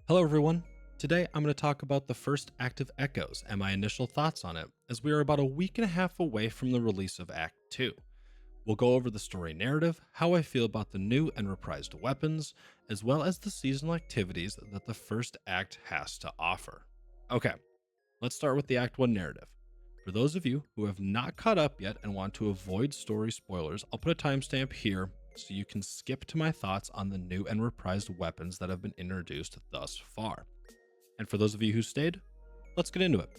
Hello, everyone. Today, I'm going to talk about the first act of Echoes and my initial thoughts on it, as we are about a week and a half away from the release of Act 2. We'll go over the story narrative, how I feel about the new and reprised weapons, as well as the seasonal activities that the first act has to offer. Okay, let's start with the Act 1 narrative. For those of you who have not caught up yet and want to avoid story spoilers, I'll put a timestamp here so you can skip to my thoughts on the new and reprised weapons that have been introduced thus far. And for those of you who stayed, let's get into it.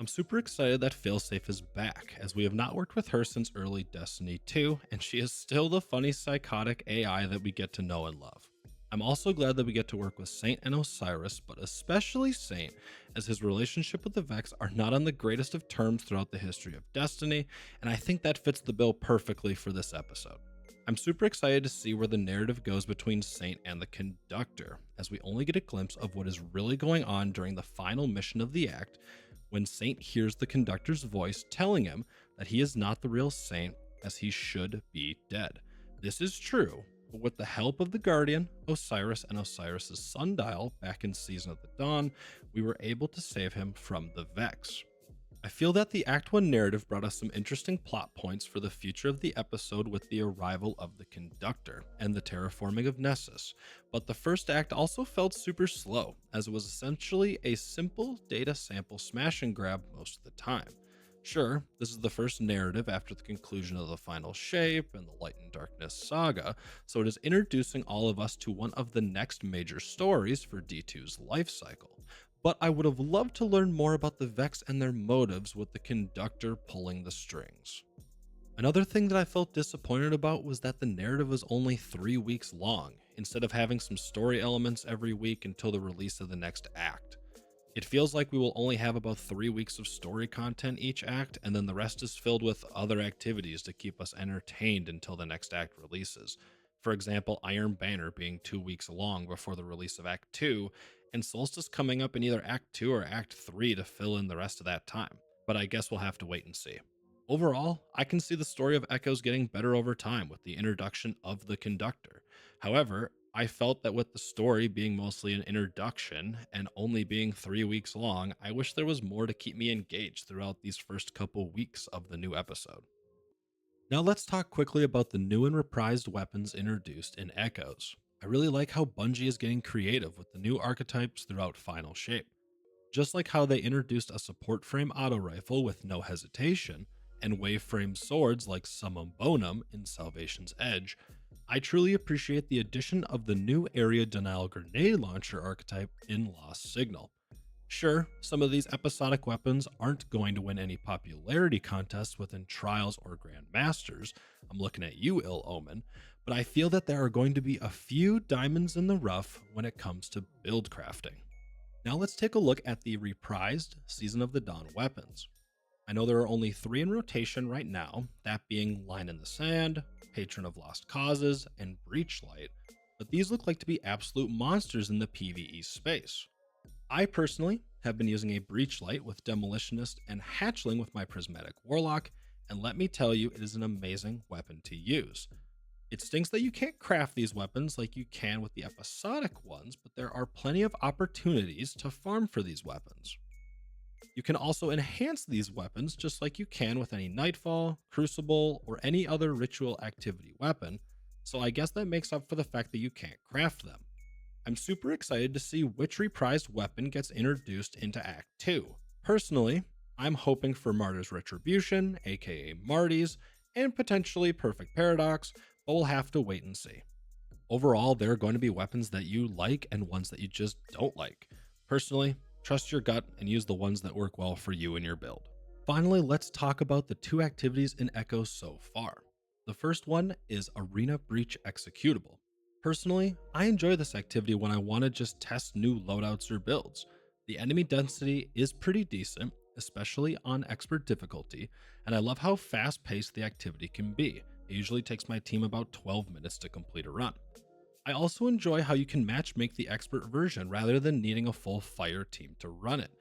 I'm super excited that Failsafe is back, as we have not worked with her since early Destiny 2, and she is still the funny psychotic AI that we get to know and love. I'm also glad that we get to work with Saint and Osiris, but especially Saint, as his relationship with the Vex are not on the greatest of terms throughout the history of Destiny, and I think that fits the bill perfectly for this episode. I'm super excited to see where the narrative goes between Saint and the Conductor, as we only get a glimpse of what is really going on during the final mission of the act, when Saint hears the Conductor's voice telling him that he is not the real Saint, as he should be dead. This is true, but with the help of the Guardian, Osiris, and Osiris' Sundial back in Season of the Dawn, we were able to save him from the Vex. I feel that the Act 1 narrative brought us some interesting plot points for the future of the episode with the arrival of the Conductor and the terraforming of Nessus, but the first act also felt super slow, as it was essentially a simple data sample smash and grab most of the time. Sure, this is the first narrative after the conclusion of the Final Shape and the Light and Darkness saga, so it is introducing all of us to one of the next major stories for D2's life cycle. But I would have loved to learn more about the Vex and their motives with the Conductor pulling the strings. Another thing that I felt disappointed about was that the narrative was only 3 weeks long, instead of having some story elements every week until the release of the next act. It feels like we will only have about 3 weeks of story content each act, and then the rest is filled with other activities to keep us entertained until the next act releases. For example, Iron Banner being 2 weeks long before the release of Act 2, and Solstice coming up in either Act 2 or Act 3 to fill in the rest of that time. But I guess we'll have to wait and see. Overall, I can see the story of Echoes getting better over time with the introduction of the Conductor. However, I felt that with the story being mostly an introduction and only being 3 weeks long, I wish there was more to keep me engaged throughout these first couple weeks of the new episode. Now let's talk quickly about the new and reprised weapons introduced in Echoes. I really like how Bungie is getting creative with the new archetypes throughout Final Shape. Just like how they introduced a support frame auto rifle with no hesitation, and wave frame swords like Summum Bonum in Salvation's Edge, I truly appreciate the addition of the new area denial grenade launcher archetype in Lost Signal. Sure, some of these episodic weapons aren't going to win any popularity contests within Trials or Grandmasters, I'm looking at you, Ill Omen, but I feel that there are going to be a few diamonds in the rough when it comes to build crafting. Now let's take a look at the reprised Season of the Dawn weapons. I know there are only 3 in rotation right now, that being Line in the Sand, Patron of Lost Causes, and Breachlight, but these look like to be absolute monsters in the PvE space. I personally have been using a Breachlight with Demolitionist and Hatchling with my Prismatic Warlock, and let me tell you, it is an amazing weapon to use. It stinks that you can't craft these weapons like you can with the episodic ones, but there are plenty of opportunities to farm for these weapons. You can also enhance these weapons just like you can with any Nightfall, Crucible, or any other ritual activity weapon, so I guess that makes up for the fact that you can't craft them. I'm super excited to see which reprised weapon gets introduced into Act 2. Personally, I'm hoping for Martyr's Retribution, aka Marty's, and potentially Perfect Paradox, but we'll have to wait and see. Overall, there are going to be weapons that you like and ones that you just don't like. Personally, trust your gut and use the ones that work well for you and your build. Finally, let's talk about the 2 activities in Echo so far. The first one is Arena Breach Executable. Personally, I enjoy this activity when I want to just test new loadouts or builds. The enemy density is pretty decent, especially on expert difficulty, and I love how fast paced the activity can be. It usually takes my team about 12 minutes to complete a run. I also enjoy how you can matchmake the expert version rather than needing a full fire team to run it.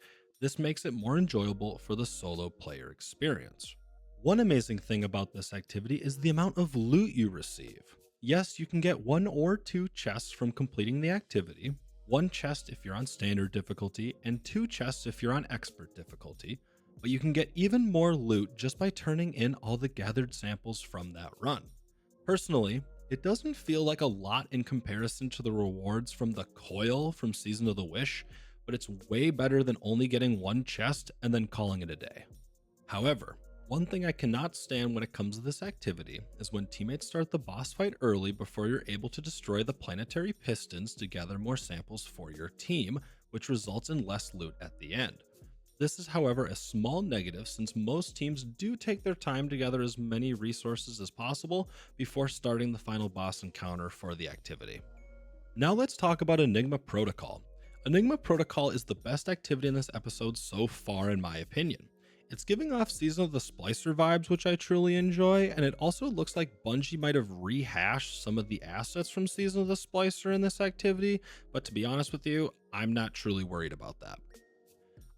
This makes it more enjoyable for the solo player experience. One amazing thing about this activity is the amount of loot you receive. Yes, you can get 1 or 2 chests from completing the activity, one chest if you're on standard difficulty, and 2 chests if you're on expert difficulty, but you can get even more loot just by turning in all the gathered samples from that run. Personally, it doesn't feel like a lot in comparison to the rewards from the coil from Season of the Wish, but it's way better than only getting one chest and then calling it a day. However, one thing I cannot stand when it comes to this activity is when teammates start the boss fight early before you're able to destroy the planetary pistons to gather more samples for your team, which results in less loot at the end. This is, however, a small negative since most teams do take their time to gather as many resources as possible before starting the final boss encounter for the activity. Now let's talk about Enigma Protocol. Enigma Protocol is the best activity in this episode so far in my opinion. It's giving off Season of the Splicer vibes, which I truly enjoy, and it also looks like Bungie might have rehashed some of the assets from Season of the Splicer in this activity, but to be honest with you, I'm not truly worried about that.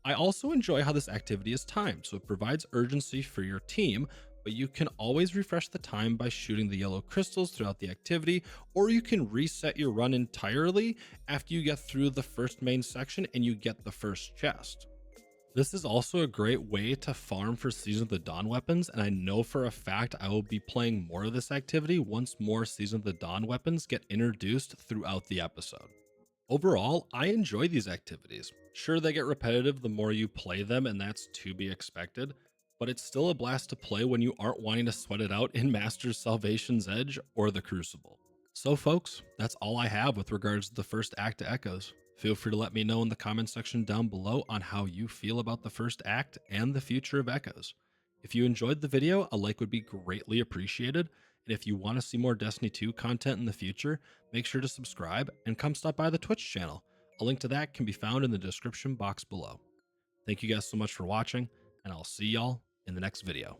I also enjoy how this activity is timed, so it provides urgency for your team, but you can always refresh the time by shooting the yellow crystals throughout the activity, or you can reset your run entirely after you get through the first main section and you get the first chest. This is also a great way to farm for Season of the Dawn weapons, and I know for a fact I will be playing more of this activity once more Season of the Dawn weapons get introduced throughout the episode. Overall, I enjoy these activities. Sure, they get repetitive the more you play them, and that's to be expected, but it's still a blast to play when you aren't wanting to sweat it out in Master's Salvation's Edge or the Crucible. So folks, that's all I have with regards to the first act to Echoes. Feel free to let me know in the comment section down below on how you feel about the first act and the future of Echoes. If you enjoyed the video, a like would be greatly appreciated, and if you want to see more Destiny 2 content in the future, make sure to subscribe and come stop by the Twitch channel. A link to that can be found in the description box below. Thank you guys so much for watching, and I'll see y'all in the next video.